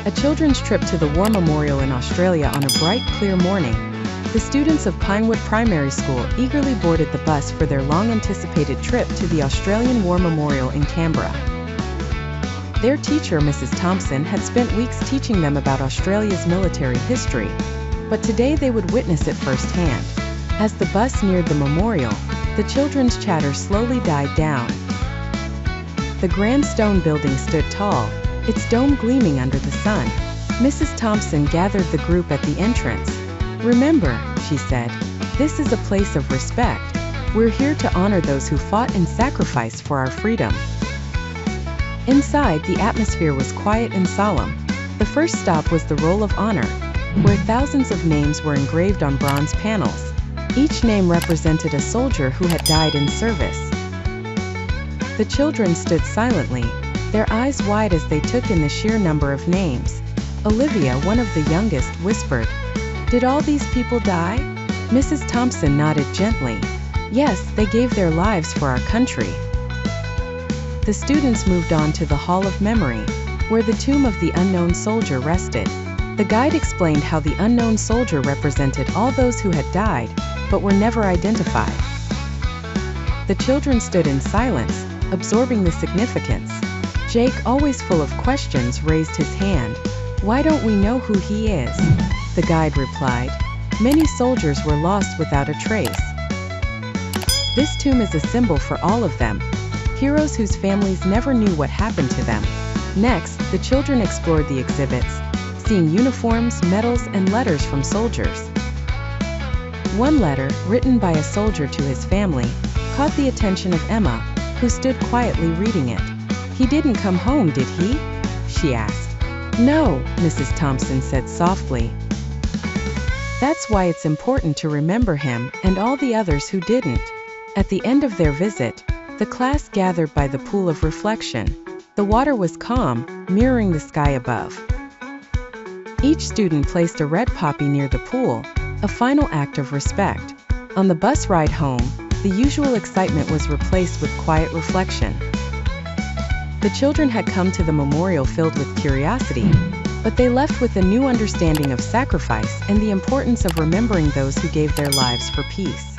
A children's trip to the War Memorial in Australia on a bright, clear morning. The students of Pinewood Primary School eagerly boarded the bus for their long-anticipated trip to the Australian War Memorial in Canberra. Their teacher, Mrs. Thompson, had spent weeks teaching them about Australia's military history, but today they would witness it firsthand. As the bus neared the memorial, the children's chatter slowly died down. The grand stone building stood tall, its dome gleaming under the sun. Mrs. Thompson gathered the group at the entrance. "Remember," she said, "this is a place of respect. We're here to honor those who fought and sacrificed for our freedom." Inside, the atmosphere was quiet and solemn. The first stop was the Roll of Honor, where thousands of names were engraved on bronze panels. Each name represented a soldier who had died in service. The children stood silently, their eyes wide as they took in the sheer number of names. Olivia, one of the youngest, whispered, "Did all these people die?" Mrs. Thompson nodded gently. "Yes, they gave their lives for our country." The students moved on to the Hall of Memory, where the tomb of the unknown soldier rested. The guide explained how the unknown soldier represented all those who had died, but were never identified. The children stood in silence, absorbing the significance. Jake, always full of questions, raised his hand. "Why don't we know who he is?" The guide replied, "Many soldiers were lost without a trace. This tomb is a symbol for all of them, heroes whose families never knew what happened to them." Next, the children explored the exhibits, seeing uniforms, medals, and letters from soldiers. One letter, written by a soldier to his family, caught the attention of Emma, who stood quietly reading it. "He didn't come home, did he?" she asked. "No," Mrs. Thompson said softly. "That's why it's important to remember him and all the others who didn't." At the end of their visit, the class gathered by the pool of reflection. The water was calm, mirroring the sky above. Each student placed a red poppy near the pool, a final act of respect. On the bus ride home, the usual excitement was replaced with quiet reflection. The children had come to the memorial filled with curiosity, but they left with a new understanding of sacrifice and the importance of remembering those who gave their lives for peace.